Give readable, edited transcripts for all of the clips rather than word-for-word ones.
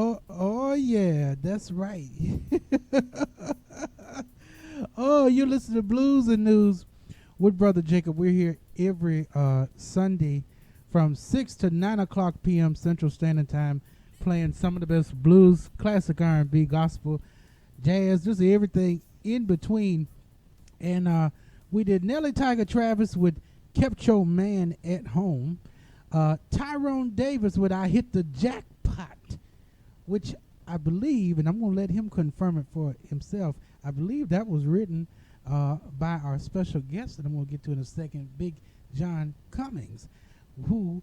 Oh yeah, that's right. Oh, you listen to Blues and News with Brother Jacob. We're here every Sunday from 6 to 9 o'clock p.m. Central Standard Time, playing some of the best blues, classic R&B, gospel, jazz, just everything in between. And we did Nellie Tiger Travis with Kept Your Man at Home. Tyrone Davis with I Hit the Jackpot, which I believe, and I'm going to let him confirm it for himself, I believe that was written by our special guest that I'm going to get to in a second, Big John Cummings, who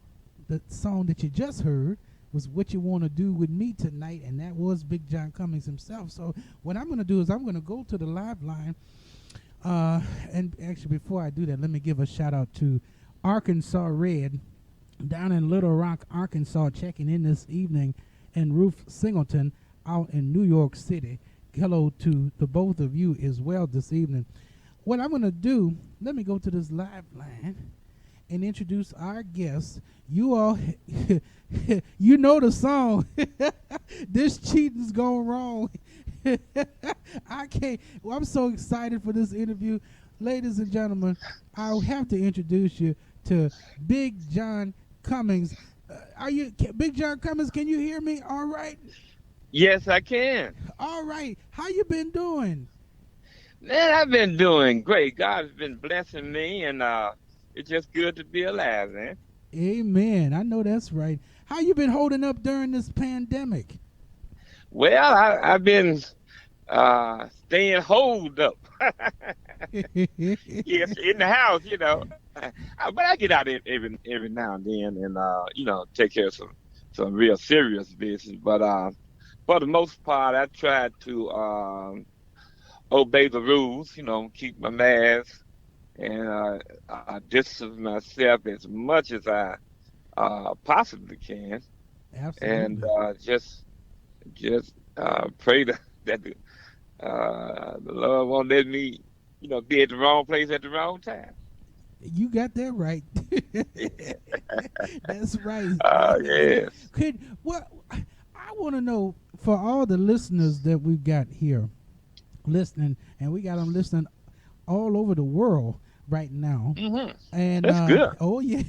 the song that you just heard was What You Want to Do With Me Tonight, and that was Big John Cummings himself. So what I'm going to do is I'm going to go to the live line. And actually, before I do that, let me give a shout out to Arkansas Red down in Little Rock, Arkansas, checking in this evening, and Ruth Singleton out in New York City. Hello to the both of you as well this evening. What I'm going to do, let me go to this live line and introduce our guests. You all, you know the song. This cheating's going wrong. I can't. Well, I'm so excited for this interview. Ladies and gentlemen, I'll have to introduce you to Big John Cummings. Are you Big John Cummings? Can you hear me? All right. Yes, I can. All right. How you been doing? Man, I've been doing great. God's been blessing me, and it's just good to be alive, man. Amen. I know that's right. How you been holding up during this pandemic? Well, I've been staying holed up. Yes, in the house, but I get out every now and then, and take care of some real serious business. But for the most part, I try to obey the rules. Keep my mask and distance myself as much as I possibly can, and Absolutely. just pray that the Lord won't let me, be at the wrong place at the wrong time. You got that right. That's right. Yes. Yes. Could what I want to know for all the listeners that we've got here listening, and we got them listening all over the world right now. Hmm. And That's good. oh yes,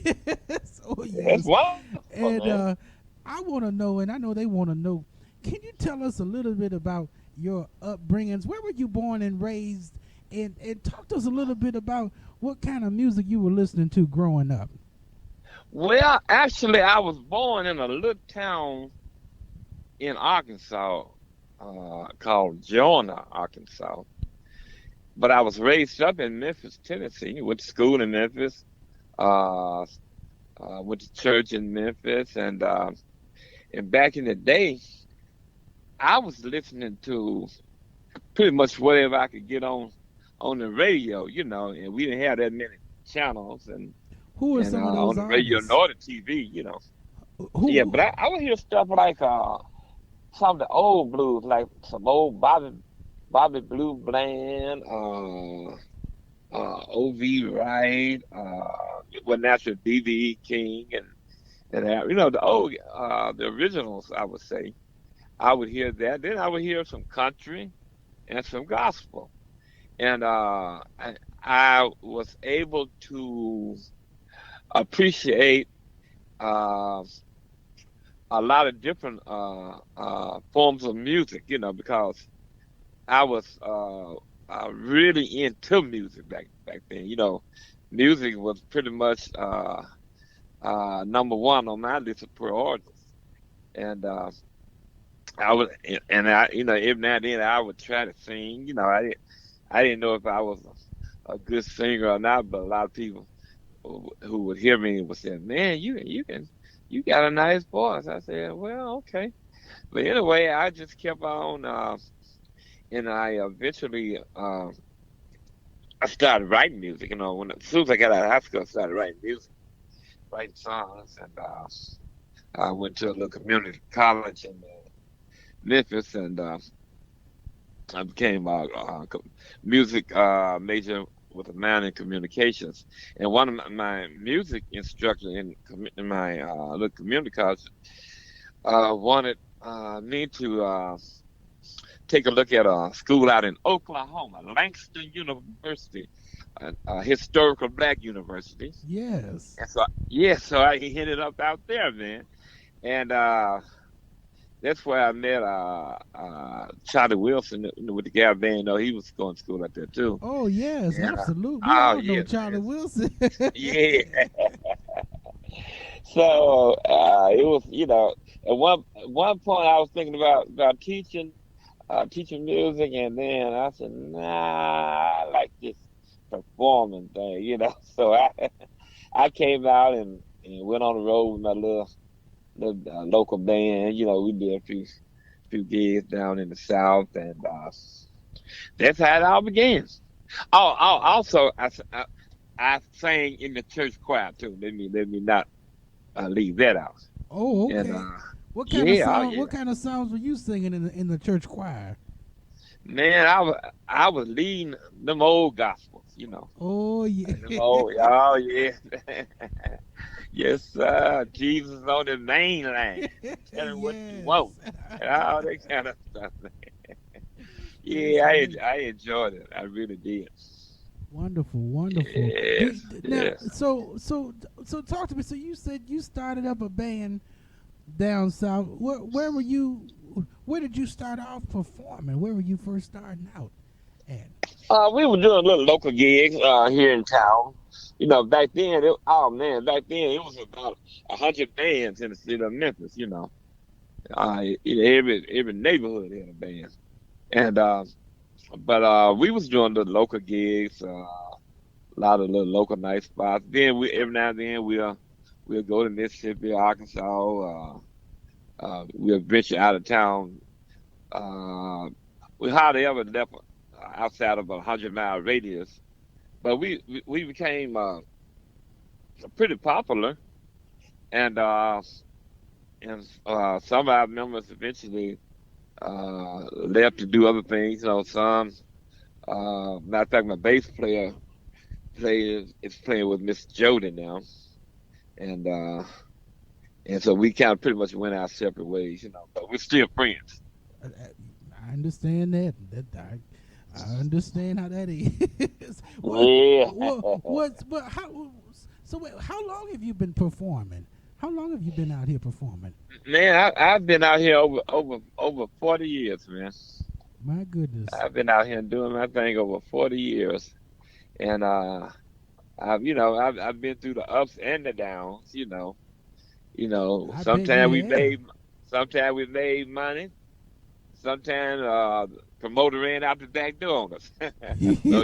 oh That's yes. wonderful, And man. I want to know, and I know they want to know. Can you tell us a little bit about your upbringings? Where were you born and raised? And talk to us a little bit about what kind of music you were listening to growing up. Well, actually, I was born in a little town in Arkansas called Jonah, Arkansas. But I was raised up in Memphis, Tennessee. Went to school in Memphis. Uh, went to church in Memphis, and back in the day, I was listening to pretty much whatever I could get on the radio, and we didn't have that many channels Who are and some of on those the radio artists? nor the TV. Yeah, Who? but I would hear stuff like some of the old blues, like some old Bobby Blue Bland, O.V. Wright, well, naturally B.B. King, and the old the originals. I would say I would hear that. Then I would hear some country and some gospel, and I was able to appreciate uh, a lot of different forms of music, because I was really into music back then. Music was pretty much number one on my list of priorities, and I was, and I, every now and then I would try to sing. I didn't know if I was a good singer or not, but a lot of people who would hear me would say, "Man, you got a nice voice." I said, "Well, okay." But anyway, I just kept on, and I eventually I started writing music. As soon as I got out of high school, I started writing music, writing songs, and I went to a little community college in Memphis, and I became a music major with a minor in communications. And one of my music instructors in my little community college wanted need to take a look at a school out in Oklahoma, Langston University, a historical black university. Yes. And so, yeah, so I ended up out there, man. And that's where I met Charlie Wilson with the Gap Band. No, he was going to school out there too. Oh yes, And absolutely. We oh all know yeah, Charlie man. Wilson. Yeah. So it was, at one point I was thinking about teaching music, and then I said, nah, I like this performing thing. So I came out and went on the road with my little local band. We did a few gigs down in the South, and that's how it all began. Also, I sang in the church choir too. Let me not leave that out. Oh, And okay. What kind of yeah, oh song? yeah, What kind of songs were you singing in the church choir? man, I was leading them old gospels. Oh yeah. Them old, oh yeah, yes, sir. Jesus on the main line. Tell him what you want, Yes. and all that kind of stuff. That's Yeah, amazing. I enjoyed it. I really did. Wonderful, wonderful. Yes, Now, yes. so talk to me. So you said you started up a band down south. Where were you? Where did you start off performing? Where were you first starting out at? We were doing little local gigs here in town. Back then, oh man, back then it was about 100 bands in the city of Memphis. Every neighborhood had a band, and but we was doing the local gigs, a lot of little local night spots. Then we every now and then we'll go to Mississippi, Arkansas. We'll venture out of town. Uh, we hardly ever left outside of a 100-mile radius. But we became pretty popular, and some of our members eventually left to do other things. Some matter of fact, my bass player is playing with Miss Jody now, and and so we kind of pretty much went our separate ways. But we're still friends. I understand that. I understand how that is. Yeah. But how? So wait, how long have you been performing? How long have you been out here performing? Man, I've been out here over 40 years, man. My goodness. I've been out here doing my thing over 40 years. And I've been through the ups and the downs. I bet you Sometimes we have. made money. Sometimes promoter ran out the back door on us. So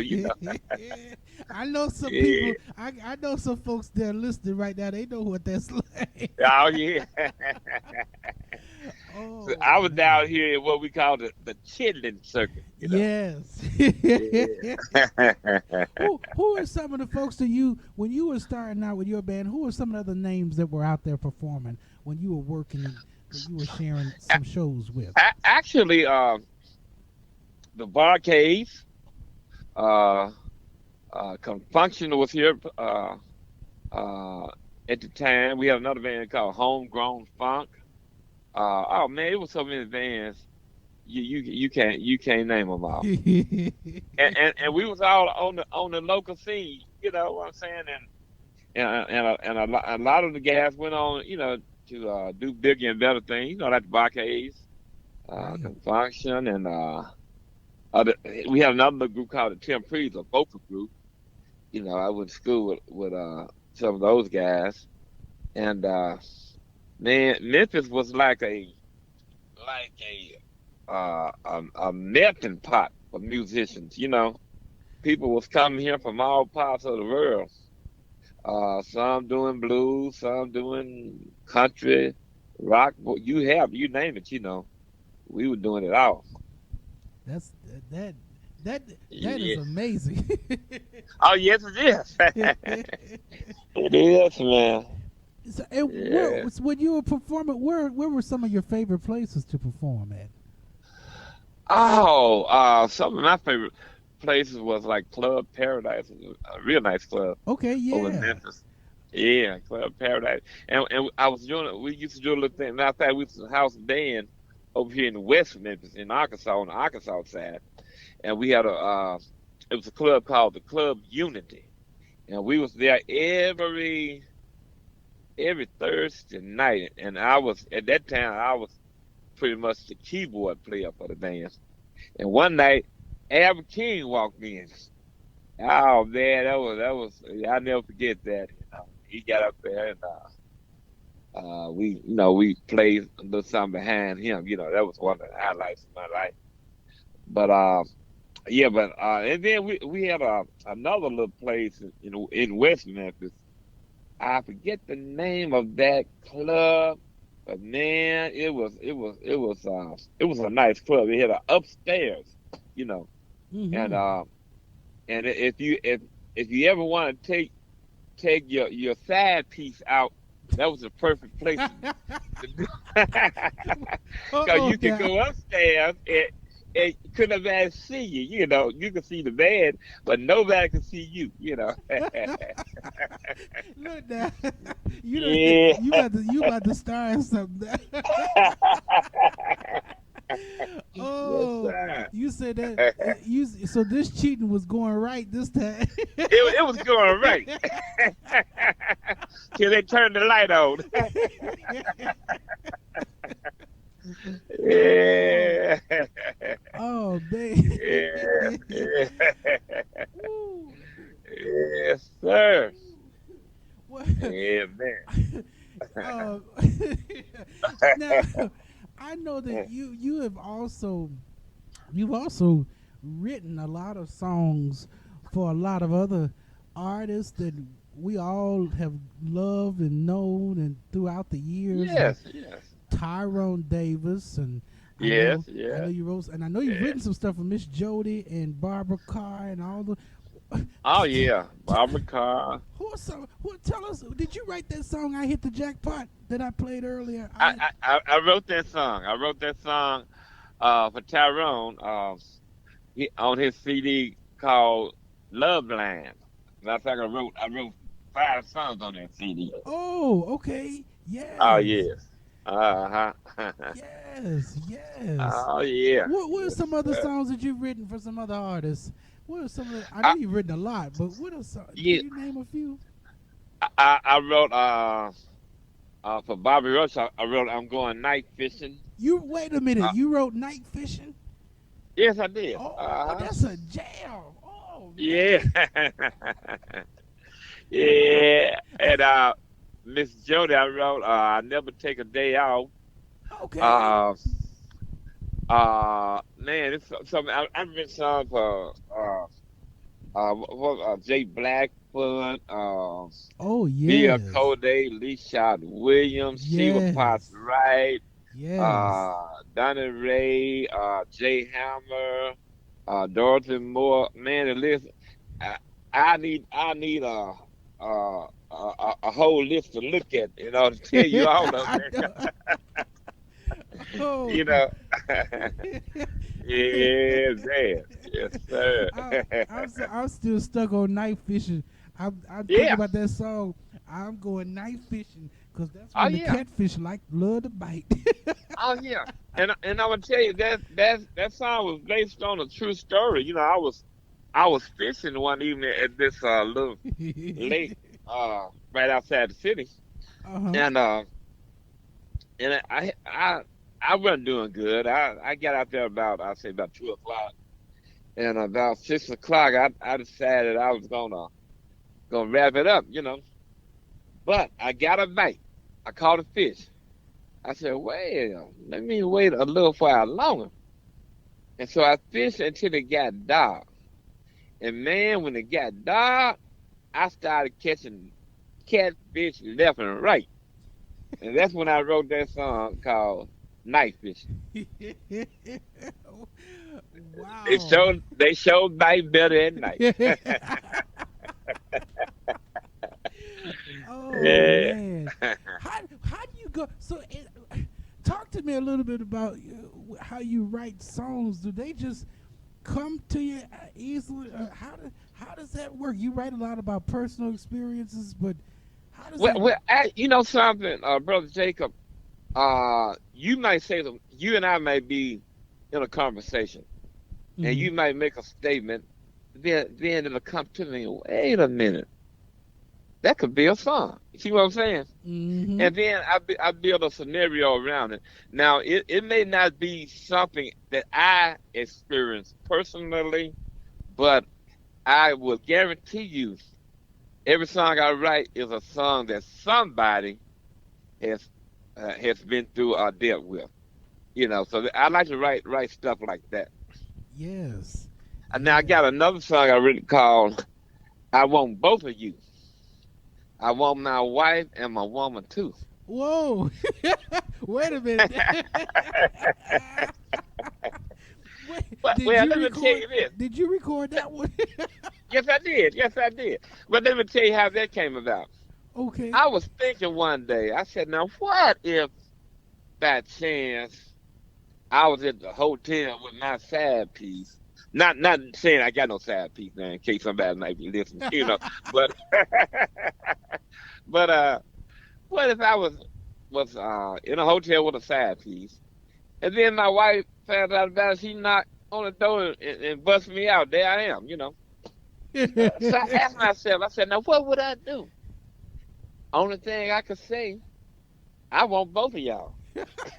I know some yeah. people. I know some folks that are listening right now. They know what that's like. Oh yeah. So Oh I was down man. here in what we call the chitlin circuit. Yes. Yeah. Who are some of the folks that you when you were starting out with your band? Who are some of the other names that were out there performing when you were working that you were sharing some shows with? Actually, the Barcades, uh, Function was here uh, at the time. We had another band called Homegrown Funk. Oh man, it was so many bands. You can't name them all. And we was all on the local scene. You know what I'm saying? And a lot of the guys went on. To do bigger and better things. Like the Barcades, Right. Function, and other. We had another group called the Temprees, a vocal group. I went to school with some of those guys, and man, Memphis was like a melting pot of musicians. People was coming here from all parts of the world. Some doing blues, some doing country, rock. You name it. We were doing it all. That's that that that is Yeah. amazing. Oh yes, it is. It is, man. So, and Yeah. when you were performing, where were some of your favorite places to perform at? Oh, some of my favorite places was like Club Paradise, a real nice club Okay, over in yeah. Memphis. Yeah, Club Paradise. And I was doing. We used to do a little thing. Matter of fact, we was a house band. over here in West Memphis, in Arkansas, on the Arkansas side, and we had a it was a club called the Club Unity, and we was there every Thursday night, and I was at that time I was pretty much the keyboard player for the band. And one night, Albert King walked in. Oh man, that was I'll never forget that. He got up there and we played a little something behind him. That was one of the highlights of my life. But yeah, but and then we had another little place in West Memphis. I forget the name of that club, but man, it was a nice club. It had an upstairs, you know, and Mm-hmm. if you ever want to take your side piece out, that was the perfect place to do. Because Oh you could now. go upstairs and couldn't nobody see you. You could see the bed, but nobody could see you. Look now. You know Yeah. you about to start something. Yes, Oh, sir. you said that you so this cheating was going right this time. It was going right till they turned the light on. Oh, Yeah. oh, man. Yeah. Yeah. Woo. Yes, sir. What? Yeah, man. uh, now, I know that you've also written a lot of songs for a lot of other artists that we all have loved and known and throughout the years, like Yes, yes. Tyrone Davis, and I Yes, know I know yes, you wrote, and I know you've yes. written some stuff for Miss Jody and Barbara Carr and all the. Oh yeah. Barbara Carr. Who are some? Who tell us? Did you write that song? I hit the jackpot that I played earlier. I wrote that song. I wrote that song for Tyrone on his CD called Love Land. Matter of fact, I wrote 5 songs on that CD. Oh, okay. Oh Yes, yes. Uh-huh. yes, yes. Oh yeah. What are Yes, some other sir. songs that you've written for some other artists? What are some of the? I know I, you've written a lot, but what are some? Can yeah, you name a few? I wrote for Bobby Rush. I wrote I'm going night fishing. You wait a minute. Uh, You wrote Night Fishing. yes, I did. Oh, that's a jam. Oh Yeah. man. Yeah. And Miss Jody, I wrote I never take a day off. Okay. Uh man, it's something I've written songs for Jay Blackfoot, Oh Mia yes, Corday, Lee Shot Williams, Sheila Potts yes, Wright, yes. Donnie Ray, Jay Hammer, Dorothy Moore. Man, the list. I, I need a whole list to look at, to tell you all of I them. know. Oh, you know. Yes, man. Yes, sir. I'm still stuck on night fishing. I'm thinking Yeah. about that song. I'm going night fishing because that's Oh when the yeah. catfish like love to bite. Oh yeah. And I'm gonna tell you that song was based on a true story. I was fishing one evening at this little lake right outside the city, Uh huh. and I wasn't doing good. I got out there about I say about 2 o'clock, and about 6 o'clock I decided I was gonna wrap it up. But I got a bite. I caught a fish. I said, well, let me wait a little while longer. And so I fished until it got dark. And man, when it got dark, I started catching catfish left and right. And that's when I wrote that song called Night Fishing. They Wow. showed they showed night better at night. Oh Yeah. man, how do you go? So, talk to me a little bit about how you write songs. Do they just come to you easily? How does that work? You write a lot about personal experiences, but how does Well, that? you know something, brother Jacob. You might say some. You and I might be in a conversation, and Mm-hmm. you might make a statement. Then it'll come to me. Wait a minute, that could be a song. You see what I'm saying? Mm-hmm. And then I build a scenario around it. Now, it may not be something that I experience personally, but I will guarantee you every song I write is a song that somebody has has been through or dealt with. So I like to write stuff like that. Yes. And now I Yes. got another song I written called "I Want Both of You." I want my wife and my woman too. Whoa. Wait a minute. Wait, But did well, you let me tell record? you this. Did you record that one? Yes, I did. Yes, I did. But let me tell you how that came about. Okay. I was thinking one day. I said, "Now, what if by chance I was at the hotel with my side piece? Not saying I got no side piece now, in case somebody might be listening, But but what if I was in a hotel with a side piece, and then my wife found out about it? She knocked on the door and bust me out. There I am. So I asked myself. I said, "Now what would I do?" Only thing I could say, I want both of y'all,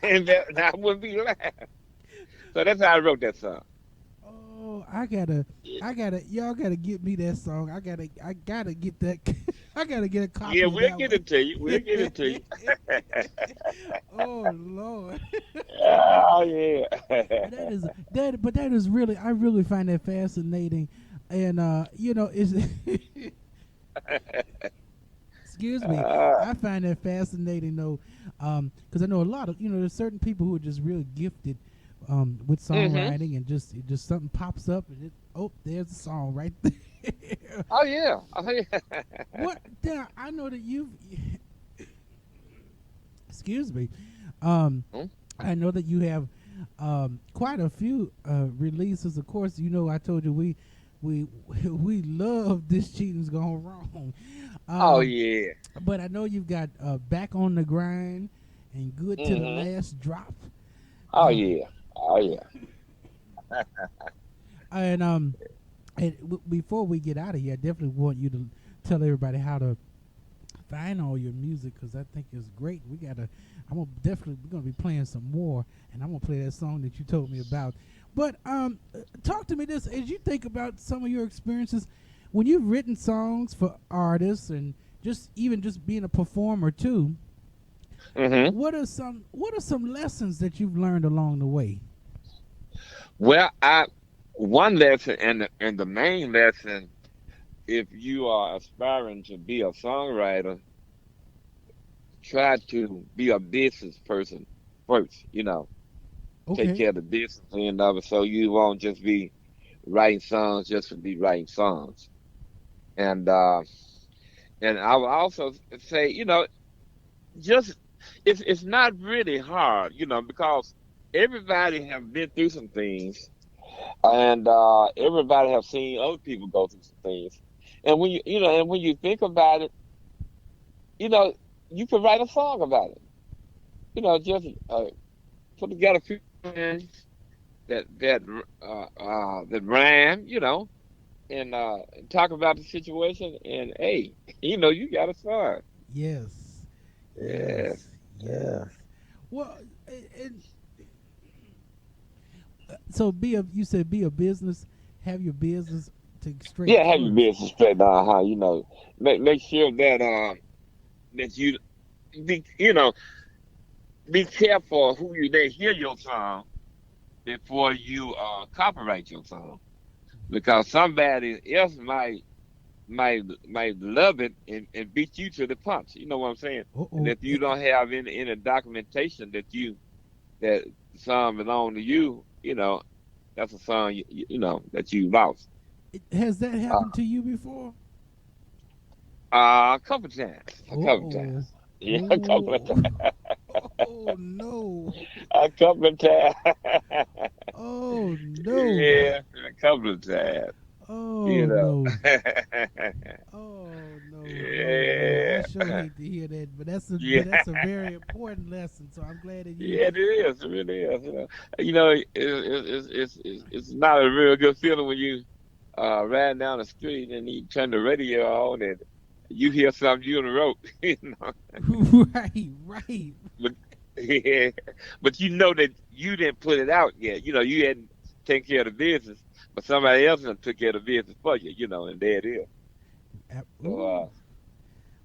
and I wouldn't be lying. So that's how I wrote that song. Oh, y'all gotta get me that song. I gotta get that. I gotta get a Yeah, copy of we'll that get one. it to you. We'll get it to you. Oh Lord, Oh yeah. but that is really, I really find that fascinating, and it's excuse me, uh, I find that fascinating though, because I know a lot of there's certain people who are just real gifted, with hmm. songwriting, and just something pops up and there's a song right there. Oh yeah. Oh yeah. What now? I know that you've excuse me, um, Hmm? I know that you have quite a few releases. Of course, I told you we we love This Cheating's Gone Wrong. Oh Um, yeah. but I know you've got Back on the Grind and Good to the Hmm. Last Drop. Oh Uh, yeah. Oh yeah. and before we get out of here, I definitely want you to tell everybody how to find all your music, because I think it's great. We're gonna be playing some more, and I'm gonna play that song that you told me about. But talk to me this as you think about some of your experiences when you've written songs for artists, and just being a performer too. Hmm. What are some lessons that you've learned along the way? Well, I one lesson and the main lesson, if you are aspiring to be a songwriter, try to be a business person first. Take Okay. care of the business end of it, so you won't just be writing songs just to be writing songs. And I would also say, just it's not really hard, because everybody have been through some things, and everybody have seen other people go through some things. And when you think about it, you know, you can write a song about it. Just put together a few lines that rhyme, and talk about the situation, and hey, you got a song. Yes. Yeah, Yes. yeah. Yes. Well, so you said be a business, have your business to straight Yeah, have your first. business straight down, huh? Make sure that you be be careful who you they hear your song before you copyright your song, because somebody else might love it and beat you to the punch. You know what I'm saying? Uh And oh. if you don't have any documentation that the song belong to you, that's a song that you lost. Has that Uh, happened to you before? a couple times, a Uh couple oh. times. Yeah, a couple of Oh. times. Oh no. A couple of times. Oh no. Yeah, a couple of times. You Oh know. no. Oh no, no, no. I Yeah. sure hate to hear that said, but Yeah, that's a very important lesson. So I'm glad that you. yeah, it is. It really is. It's not a real good feeling when you riding down the street and you turn the radio on and you hear something you wrote. Right, right. But yeah, but you know that you didn't put it out yet. You hadn't taken care of the business, but somebody else done took care of the business for you. And there it is. So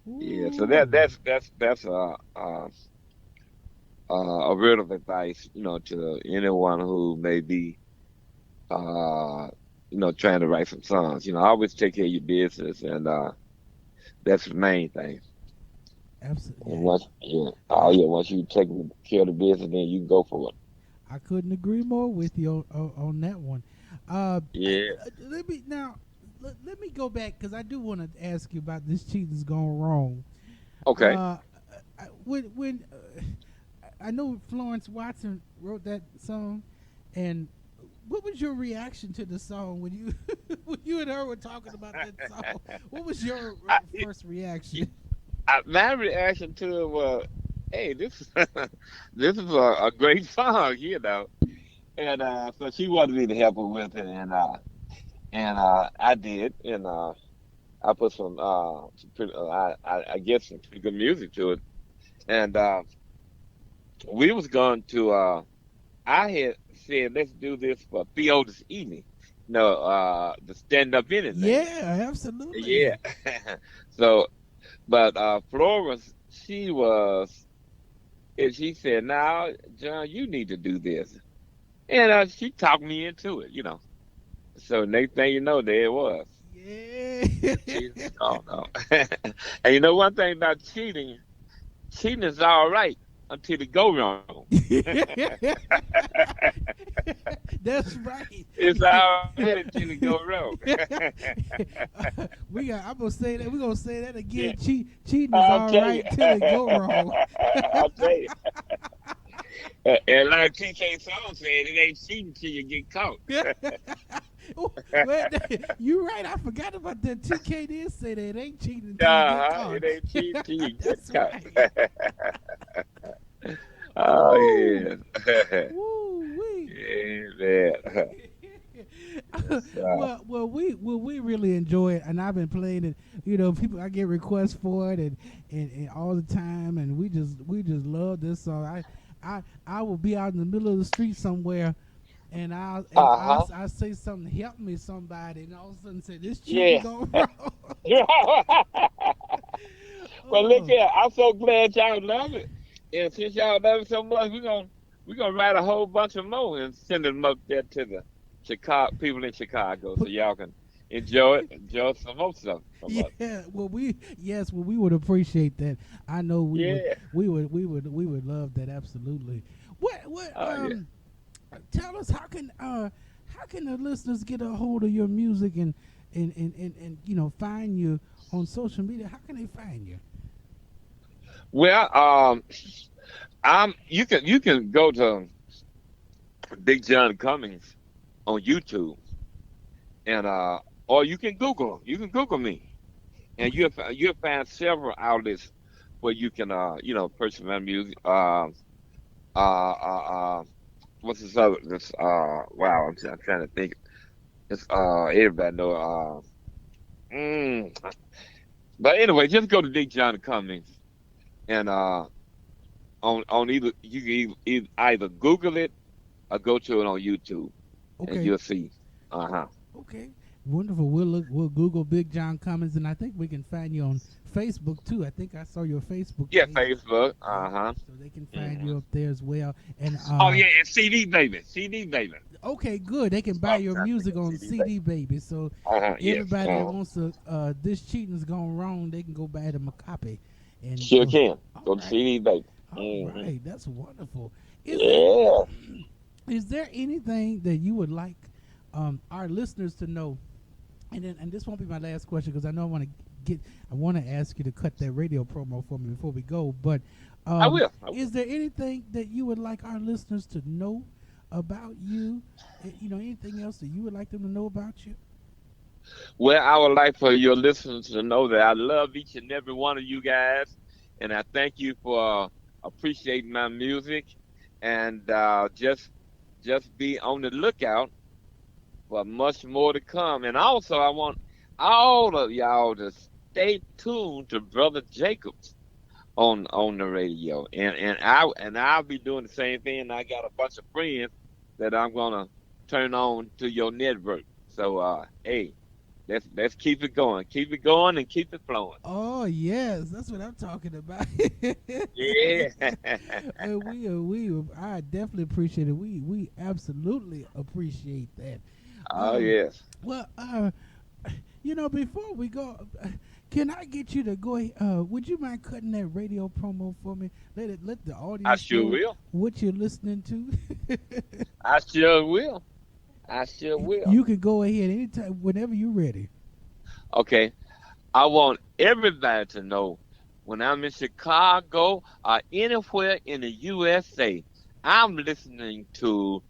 Ooh, yeah. So ooh. that's a word of advice, to anyone who may be, uh, trying to write some songs. Always take care of your business, and that's the main thing. Absolutely. And Yeah, I once you take care of the business, then you can go for it. I couldn't agree more with you on that one. Uh, Yeah. let me now. Let me go back because I do want to ask you about this cheating's gone wrong. Okay. Uh, when I know Florence Watson wrote that song, and what was your reaction to the song when you when you and her were talking about that song? What was your I, first reaction? my reaction to it was, "Hey, this this is a great song," And so she wanted me to help her with it, and I did, and I put some pretty, I guess some pretty good music to it, and we was going to. I had said let's do this for Theo this evening, the stand up anything. Yeah, Yeah. absolutely. So, but Florence, and she said, "Now, John, you need to do this," and she talked me into it. So next thing you know, there it was. Yeah. Cheating is gone on. And one thing about cheating is all right until it go wrong. That's right. It's all right until it go wrong. We got. I'm gonna say that. We're gonna say that Yeah, again. Cheating is I'll all tell you. right till it go wrong. I'll tell you. And like TK Song said, it ain't cheating till you get caught. Oh, well, you're right. I forgot about that. TK did say that it ain't cheating until you get caught. It ain't cheating till you get That's caught. right. Oh Woo, yeah. woo, wee. Yeah, man. It's, We really enjoy it, and I've been playing it. People, I get requests for it, and all the time, and we just love this song. I will be out in the middle of the street somewhere, and uh-huh. I say something, help me, somebody, and all of a sudden say this cheating Yeah. going wrong. Well, look Oh, here. I'm so glad y'all love it. And since y'all love it so much, we're gonna write a whole bunch of more and send them up there to the Chicago people in Chicago, so y'all can enjoy it, enjoy some more stuff from us. yeah. Well, we would appreciate that. I know Yeah. we would love that absolutely. What Oh yeah. tell us how can the listeners get a hold of your music and find you on social media? How can they find you? Well, you can go to Big John Cummings on YouTube, and or you can Google me, and Okay. you'll find several outlets where you can purchase my music. Uh, what's this other? This wow, I'm trying to think. It's everybody know. But anyway, just go to Big John Cummings, and on either you can either Google it or go to it on YouTube, and Okay. you'll see. Uh-huh. Okay. Wonderful. We'll Google Big John Cummings, and I think we can find you on Facebook too. I think I saw your Facebook Yeah, page. Facebook. Yeah. Uh-huh. So they can find Hmm. you up there as well. And Oh yeah, and CD baby, CD baby. okay, good. They can Oh, buy I'm your trying to think music of on CD baby. CD Baby. So Uh-huh. Yes. everybody that Uh-huh. wants to this cheating's gone wrong, they can go buy them a copy. And Sure can. all Go to right, CD baby. all Hmm. right, that's wonderful. Is there Yeah. is there anything that you would like our listeners to know? And this won't be my last question because I know I want to ask you to cut that radio promo for me before we go. But I will. I is will. there anything that you would like our listeners to know about you? Anything else that you would like them to know about you? Well, I would like for your listeners to know that I love each and every one of you guys, and I thank you for appreciating my music, and just be on the lookout for much more to come. And also, I want all of y'all to stay tuned to Brother Jacobs on the radio, and I'll be doing the same thing. And I got a bunch of friends that I'm gonna turn on to your network. So, hey, let's keep it going, and keep it flowing. Oh yes, that's what I'm talking about. Yeah. And I definitely appreciate it. We absolutely appreciate that. Oh Um, yes. well, before we go, can I get you to go? Would you mind cutting that radio promo for me? Let the I audience sure know will. what you're listening to. I sure will. I sure will. You can go ahead anytime, whenever you're ready. Okay. I want everybody to know when I'm in Chicago or anywhere in the USA, I'm listening to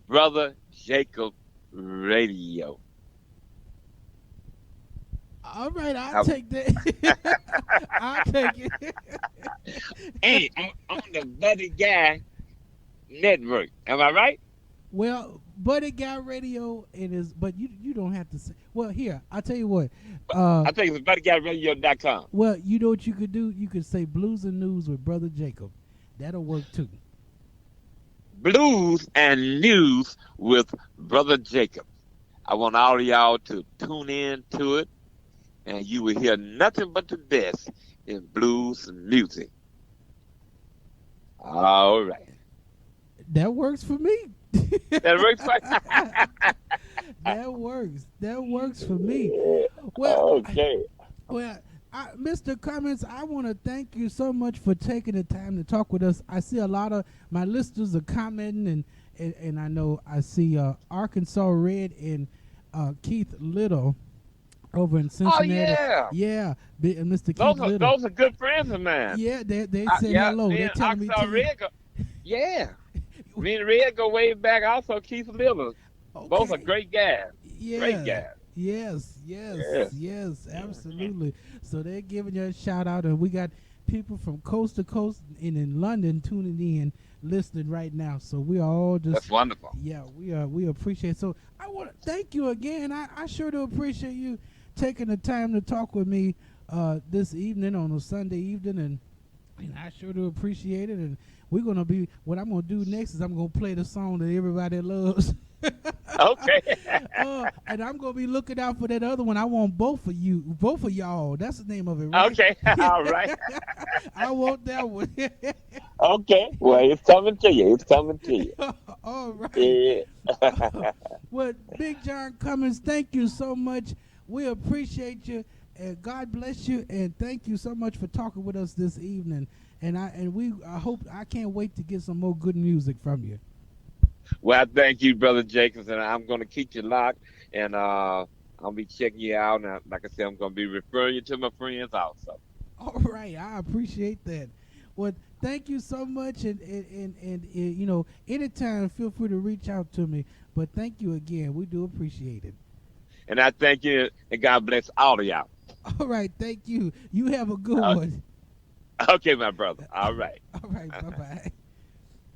Brother Jacob Radio. All right, I'll I- take that. I'll take it. And I'm on the Buddy Guy Network. Am I right? Well, Buddy got radio and is, but you don't have to say. Well, here I'll tell you what. Uh, I think it's BuddyGuyRadio.com. well, you know what you could do? You could say blues and news with Brother Jacob. That'll work too. Blues and News with Brother Jacob. I want all of y'all to tune in to it, and you will hear nothing but the best in blues and music. All right. That works for me. That works for That works. That works for me. Well, Okay. well, Mr. Cummings, I want to thank you so much for taking the time to talk with us. I see a lot of my listeners are commenting, and I know I see Arkansas Red and Keith Little over in Oh Cincinnati. yeah. Yeah, Mr. Keith Little. Those are good friends of mine. Yeah, they said Yeah, hello. me They're and telling me Oxnard to you. Red go, yeah. Me and Red go way back. Also, Keith Little. Both are Okay. great guys. Great Yeah. guys. Yes, Yes. absolutely. So they're giving you a shout out, and we got people from coast to coast and in London tuning in, listening right now. So we are all just, That's wonderful. yeah, we appreciate. So I want to thank you again. I sure do appreciate you taking the time to talk with me this evening on a Sunday evening, and I sure do appreciate it. And we're gonna be, what I'm gonna do next is I'm gonna play the song that everybody loves. Okay. And I'm gonna be looking out for that other one. I want both of y'all. That's the name of it, right? Okay. All right. I want that one. Okay. Well, it's coming to you. It's coming to you. All right. Yeah. Well, Big John Cummings, thank you so much. We appreciate you, and God bless you, and thank you so much for talking with us this evening. And I can't wait to get some more good music from you. Well, I thank you, Brother Jacobs, and I'm going to keep you locked, and I'll be checking you out. And like I said, I'm going to be referring you to my friends also. All right, I appreciate that. Well, thank you so much, and anytime feel free to reach out to me. But thank you again. We do appreciate it. And I thank you, and God bless all of y'all. All right, thank you. You have a good Uh, one. Okay, my brother. All right. All right, bye bye.